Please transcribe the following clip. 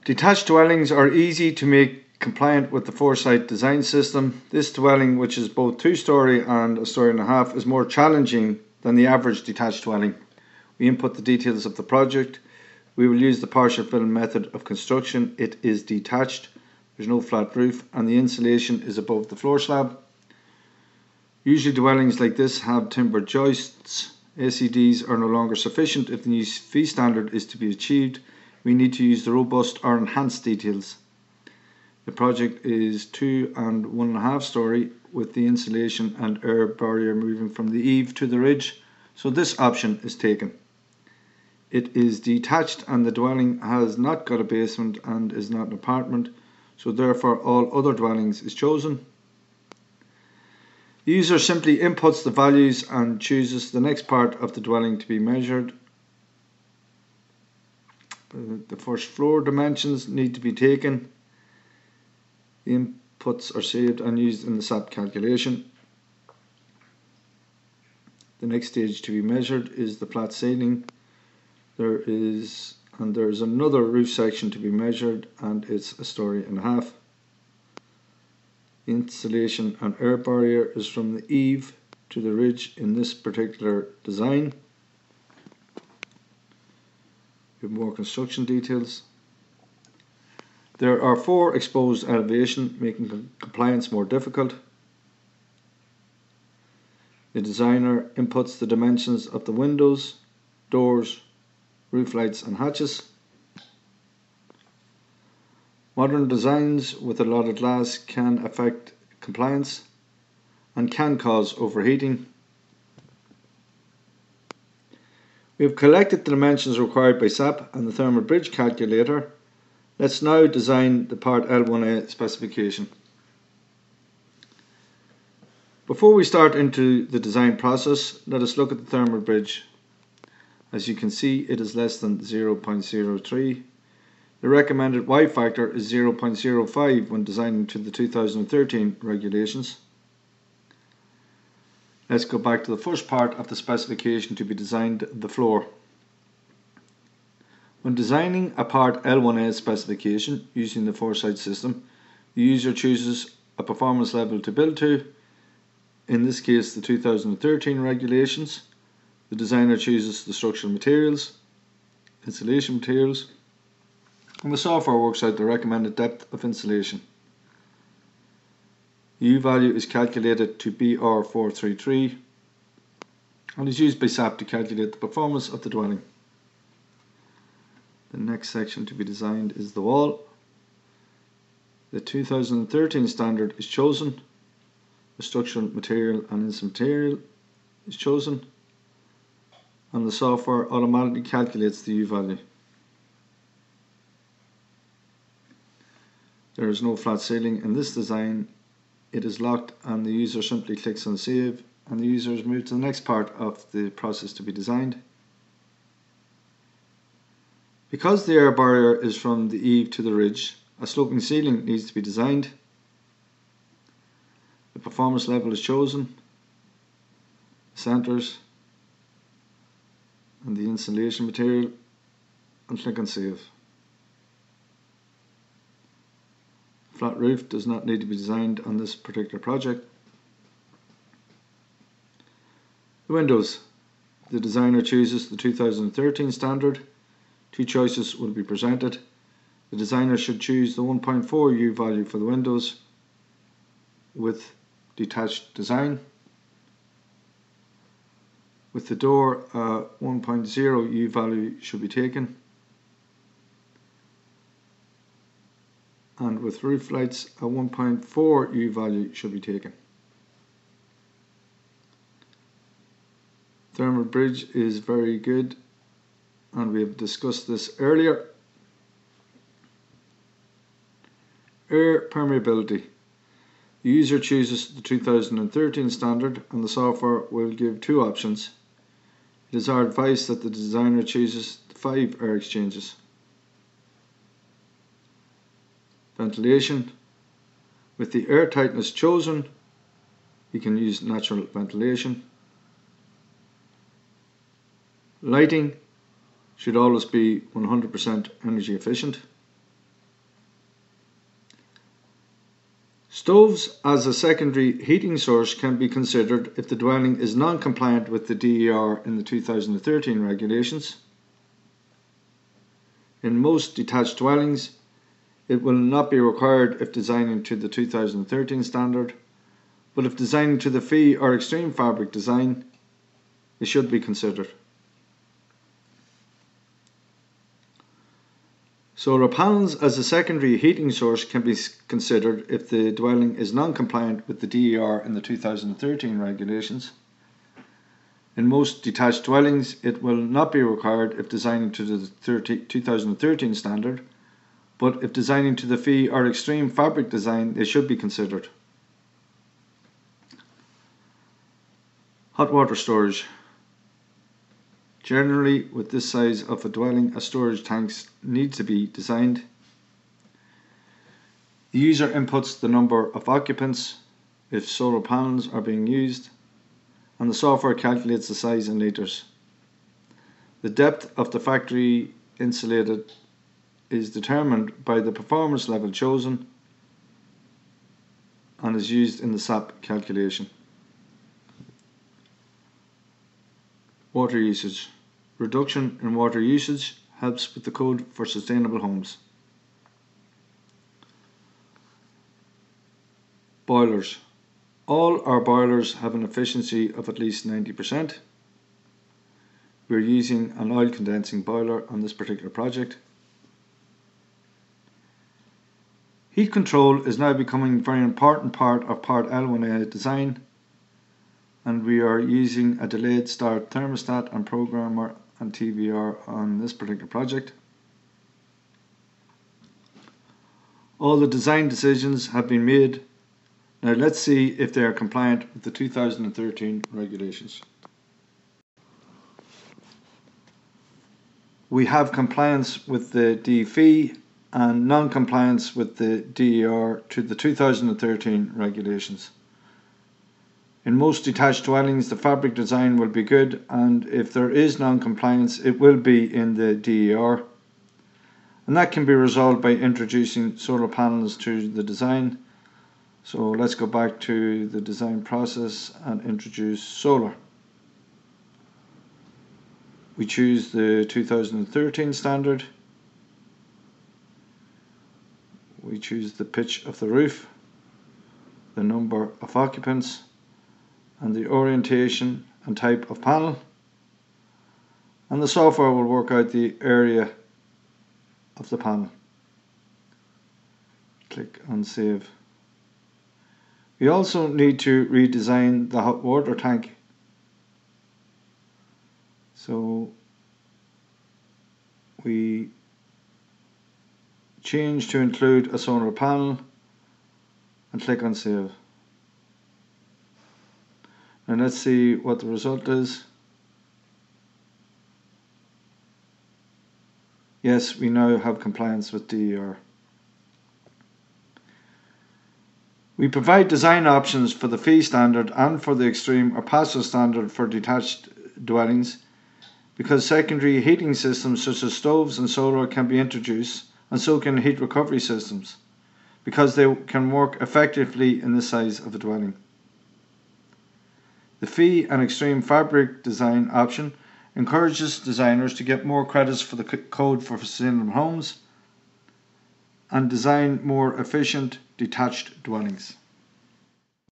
Detached dwellings are easy to make compliant with the Foresight design system. This dwelling, which is both 2-storey and 1.5 story, is more challenging than the average detached dwelling. We input the details of the project. We will use the partial fill method of construction. It is detached, there's no flat roof, and the insulation is above the floor slab. Usually dwellings like this have timber joists. ACDs are no longer sufficient if the new fee standard is to be achieved. We need to use the robust or enhanced details. The project is 2 and 1.5 story with the insulation and air barrier moving from the eave to the ridge, so this option is taken. It is detached and the dwelling has not got a basement and is not an apartment, so therefore all other dwellings is chosen. The user simply inputs the values and chooses the next part of the dwelling to be measured. The first floor dimensions need to be taken. The inputs are saved and used in the SAP calculation. The next stage to be measured is the flat ceiling. There is another roof section to be measured, and it's 1.5 stories. The insulation and air barrier is from the eave to the ridge in this particular design. We have more construction details. There are 4 exposed elevation, making compliance more difficult. The designer inputs the dimensions of the windows, doors, roof lights and hatches. Modern designs with a lot of glass can affect compliance and can cause overheating. We have collected the dimensions required by SAP and the thermal bridge calculator. Let's now design the part L1A specification. Before we start into the design process, let us look at the thermal bridge. As you can see, it is less than 0.03. The recommended Y factor is 0.05 when designing to the 2013 regulations. Let's go back to the first part of the specification to be designed, the floor. When designing a part L1A specification using the Foresight system, the user chooses a performance level to build to, in this case the 2013 regulations. The designer chooses the structural materials, insulation materials, and the software works out the recommended depth of insulation. The U value is calculated to BR433 and is used by SAP to calculate the performance of the dwelling. The next section to be designed is the wall. The 2013 standard is chosen. The structural material and insulation material is chosen, and the software automatically calculates the U value. There is no flat ceiling in this design. It is locked and the user simply clicks on save, and the user is moved to the next part of the process to be designed. Because the air barrier is from the eave to the ridge, a sloping ceiling needs to be designed. The performance level is chosen, centers, and the insulation material, and click on save. Flat roof does not need to be designed on this particular project. The windows. The designer chooses the 2013 standard. 2 choices will be presented. The designer should choose the 1.4 U value for the windows with detached design. With the door, 1.0 U value should be taken. And with roof lights, a 1.4 U value should be taken. Thermal bridge is very good, and we have discussed this earlier. Air permeability. The user chooses the 2013 standard and the software will give 2 options. It is our advice that the designer chooses the 5 air exchanges. Ventilation. With the air tightness chosen, we can use natural ventilation. Lighting should always be 100% energy efficient. Stoves as a secondary heating source can be considered if the dwelling is non-compliant with the DER in the 2013 regulations. In most detached dwellings, it will not be required if designing to the 2013 standard, but if designing to the fee or extreme fabric design, it should be considered. Solar panels as a secondary heating source can be considered if the dwelling is non-compliant with the DER in the 2013 regulations. In most detached dwellings, it will not be required if designing to the 2013 standard, but if designing to the fee or extreme fabric design, they should be considered. Hot water storage. Generally, with this size of a dwelling, a storage tank needs to be designed. The user inputs the number of occupants if solar panels are being used, and the software calculates the size in litres. The depth of the factory insulated is determined by the performance level chosen and is used in the SAP calculation. Water usage. Reduction in water usage helps with the code for sustainable homes. Boilers. All our boilers have an efficiency of at least 90%. We're using an oil condensing boiler on this particular project. Heat control is now becoming a very important part of Part L1A design, and we are using a delayed start thermostat and programmer and TVR on this particular project. All the design decisions have been made. Now let's see if they are compliant with the 2013 regulations. We have compliance with the DFE and non-compliance with the DER to the 2013 regulations. In most detached dwellings, the fabric design will be good, and if there is non-compliance, it will be in the DER. And that can be resolved by introducing solar panels to the design. So let's go back to the design process and introduce solar. We choose the 2013 standard. We choose the pitch of the roof, the number of occupants, and the orientation and type of panel, and the software will work out the area of the panel. Click on save. We also need to redesign the hot water tank. So we change to include a solar panel and click on save. And let's see what the result is. Yes, we now have compliance with DER. We provide design options for the fee standard and for the extreme or passive standard for detached dwellings, because secondary heating systems such as stoves and solar can be introduced, and so can heat recovery systems, because they can work effectively in the size of a dwelling. The fee and extreme fabric design option encourages designers to get more credits for the code for sustainable homes and design more efficient detached dwellings.